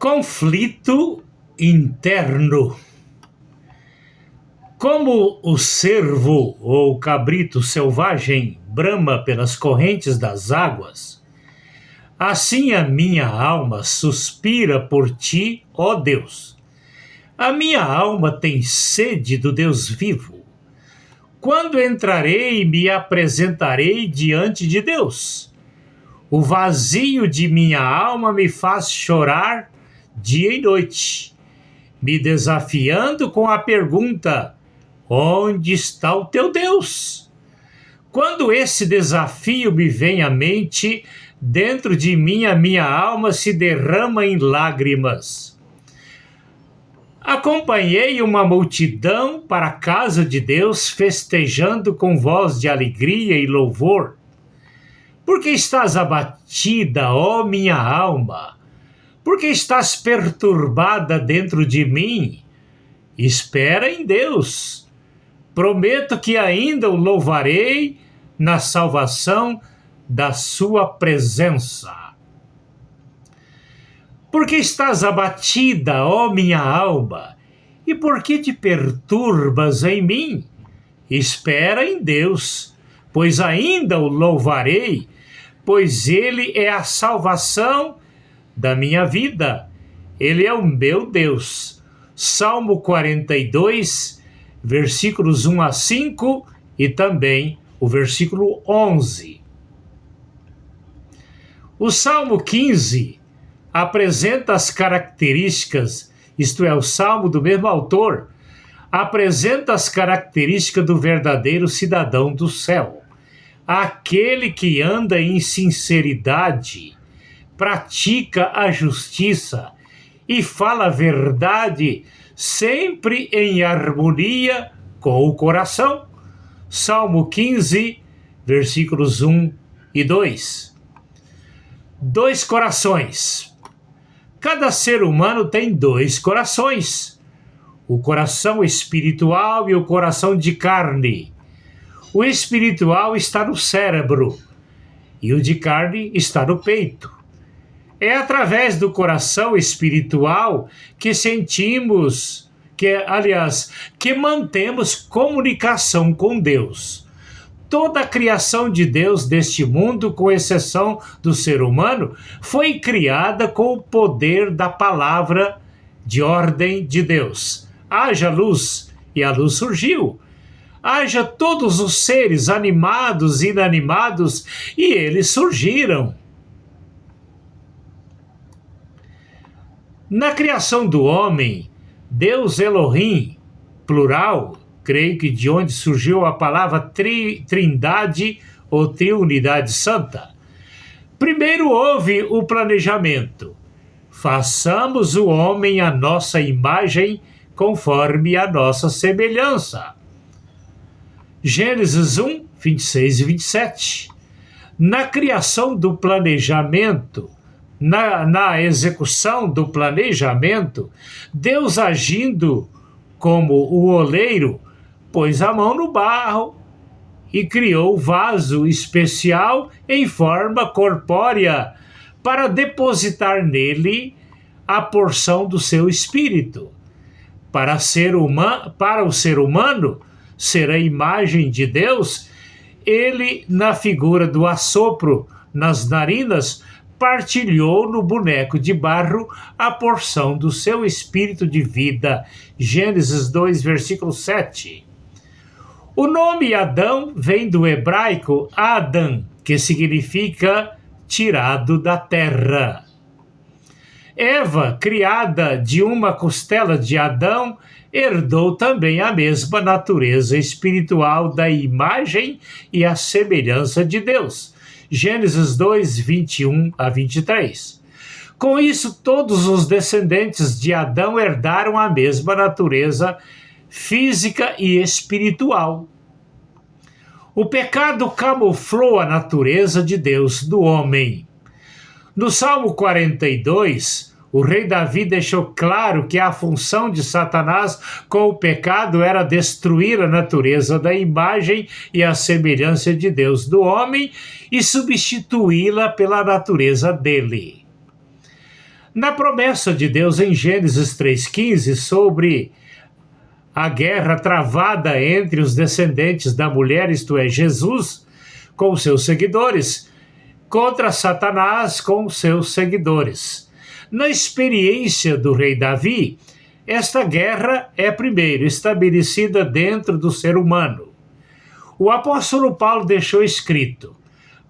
Conflito interno. Como o cervo ou cabrito selvagem brama pelas correntes das águas, assim a minha alma suspira por ti, ó Deus. A minha alma tem sede do Deus vivo. Quando entrarei e me apresentarei diante de Deus? O vazio de minha alma me faz chorar dia e noite, me desafiando com a pergunta: onde está o teu Deus? Quando esse desafio me vem à mente, dentro de mim a minha alma se derrama em lágrimas. Acompanhei uma multidão para a casa de Deus, festejando com voz de alegria e louvor. Por que estás abatida, ó minha alma? Por que estás perturbada dentro de mim? Espera em Deus. Prometo que ainda o louvarei na salvação da sua presença. Por que estás abatida, ó minha alma? E por que te perturbas em mim? Espera em Deus, pois ainda o louvarei, pois Ele é a salvação da minha vida. Ele é o meu Deus. Salmo 42, versículos 1 a 5 e também o versículo 11. O Salmo 15 apresenta as características, isto é, o Salmo do mesmo autor, apresenta as características do verdadeiro cidadão do céu, aquele que anda em sinceridade, pratica a justiça e fala a verdade sempre em harmonia com o coração. Salmo 15, versículos 1 e 2. Dois corações. Cada ser humano tem dois corações, o coração espiritual e o coração de carne. O espiritual está no cérebro e o de carne está no peito. É através do coração espiritual que sentimos, que mantemos comunicação com Deus. Toda a criação de Deus deste mundo, com exceção do ser humano, foi criada com o poder da palavra de ordem de Deus. Haja luz, e a luz surgiu. Haja todos os seres animados e inanimados, e eles surgiram. Na criação do homem, Deus Elohim, plural, creio que de onde surgiu a palavra trindade ou triunidade santa. Primeiro houve o planejamento. Façamos o homem à nossa imagem, conforme a nossa semelhança. Gênesis 1, 26 e 27. Na criação do planejamento, na execução do planejamento, Deus agindo como o oleiro, pôs a mão no barro e criou vaso especial em forma corpórea para depositar nele a porção do seu espírito. Para o ser humano ser a imagem de Deus, ele, na figura do assopro nas narinas, partilhou no boneco de barro a porção do seu espírito de vida. Gênesis 2, versículo 7. O nome Adão vem do hebraico Adam, que significa tirado da terra. Eva, criada de uma costela de Adão, herdou também a mesma natureza espiritual da imagem e a semelhança de Deus. Gênesis 2, 21 a 23. Com isso, todos os descendentes de Adão herdaram a mesma natureza física e espiritual. O pecado camuflou a natureza de Deus do homem. No Salmo 42, o rei Davi deixou claro que a função de Satanás com o pecado era destruir a natureza da imagem e a semelhança de Deus do homem e substituí-la pela natureza dele. Na promessa de Deus em Gênesis 3,15 sobre a guerra travada entre os descendentes da mulher, isto é, Jesus, com seus seguidores, contra Satanás com seus seguidores. Na experiência do rei Davi, esta guerra é primeiro estabelecida dentro do ser humano. O apóstolo Paulo deixou escrito: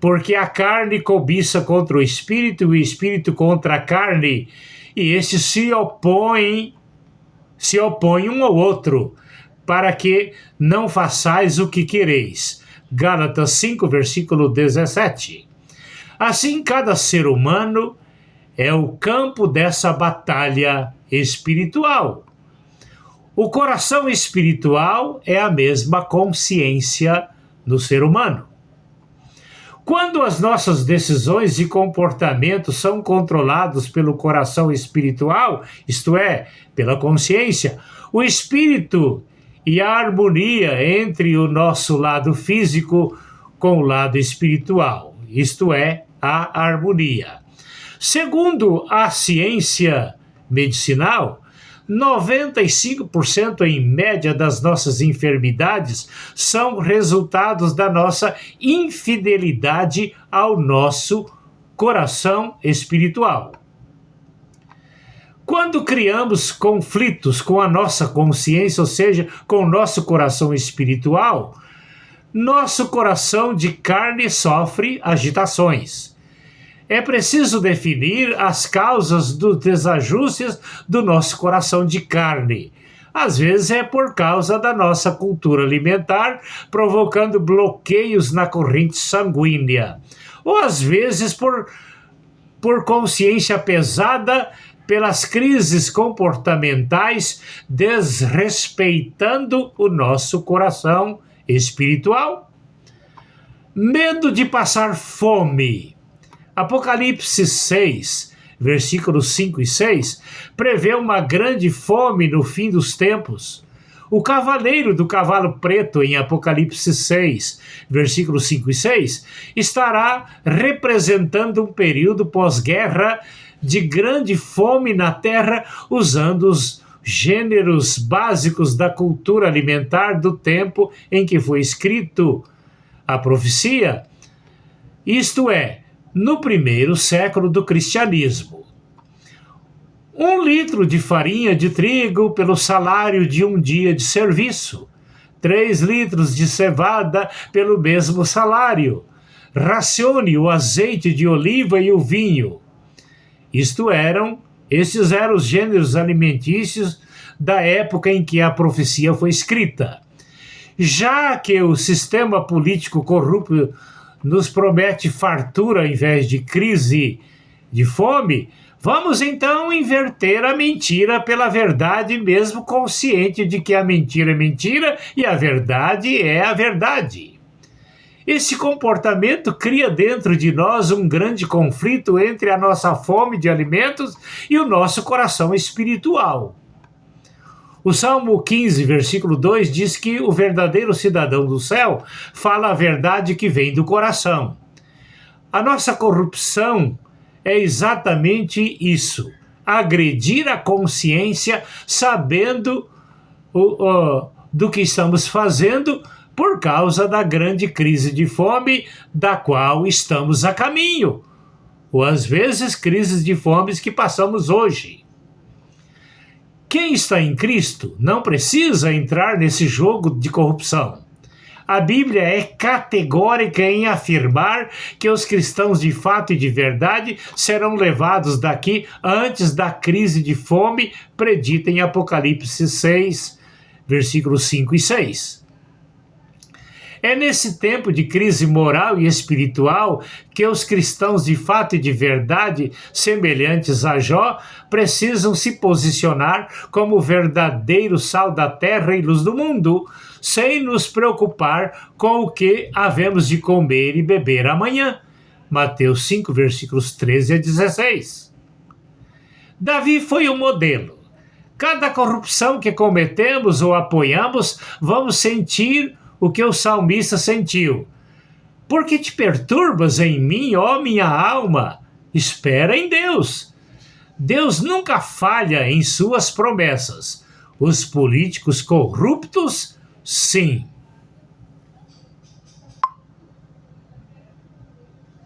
porque a carne cobiça contra o espírito e o espírito contra a carne, e estes se opõem um ao outro, para que não façais o que quereis. Gálatas 5, versículo 17. Assim, cada ser humano é o campo dessa batalha espiritual. O coração espiritual é a mesma consciência no ser humano. Quando as nossas decisões e comportamentos são controlados pelo coração espiritual, isto é, pela consciência, o espírito e a harmonia entre o nosso lado físico com o lado espiritual, isto é, a harmonia. Segundo a ciência medicinal, 95% em média das nossas enfermidades são resultados da nossa infidelidade ao nosso coração espiritual. Quando criamos conflitos com a nossa consciência, ou seja, com o nosso coração espiritual, nosso coração de carne sofre agitações. É preciso definir as causas dos desajustes do nosso coração de carne. Às vezes é por causa da nossa cultura alimentar, provocando bloqueios na corrente sanguínea. Ou às vezes por consciência pesada pelas crises comportamentais, desrespeitando o nosso coração espiritual. Medo de passar fome. Apocalipse 6, versículos 5 e 6, prevê uma grande fome no fim dos tempos. O cavaleiro do cavalo preto, em Apocalipse 6, versículos 5 e 6, estará representando um período pós-guerra de grande fome na terra, usando os gêneros básicos da cultura alimentar do tempo em que foi escrito a profecia, isto é, no primeiro século do cristianismo. 1 litro de farinha de trigo pelo salário de um dia de serviço. 3 litros de cevada pelo mesmo salário. Racione o azeite de oliva e o vinho. Estes eram os gêneros alimentícios da época em que a profecia foi escrita. Já que o sistema político corrupto nos promete fartura ao invés de crise de fome, vamos então inverter a mentira pela verdade, mesmo consciente de que a mentira é mentira e a verdade é a verdade. Esse comportamento cria dentro de nós um grande conflito entre a nossa fome de alimentos e o nosso coração espiritual. O Salmo 15, versículo 2, diz que o verdadeiro cidadão do céu fala a verdade que vem do coração. A nossa corrupção é exatamente isso: agredir a consciência sabendo do que estamos fazendo por causa da grande crise de fome da qual estamos a caminho, ou às vezes crises de fome que passamos hoje. Quem está em Cristo não precisa entrar nesse jogo de corrupção. A Bíblia é categórica em afirmar que os cristãos de fato e de verdade serão levados daqui antes da crise de fome predita em Apocalipse 6, versículos 5 e 6. É nesse tempo de crise moral e espiritual que os cristãos de fato e de verdade, semelhantes a Jó, precisam se posicionar como verdadeiro sal da terra e luz do mundo, sem nos preocupar com o que havemos de comer e beber amanhã. Mateus 5, versículos 13 a 16. Davi foi um modelo. Cada corrupção que cometemos ou apoiamos, vamos sentir o que o salmista sentiu. Por que te perturbas em mim, ó minha alma? Espera em Deus. Deus nunca falha em suas promessas. Os políticos corruptos, sim.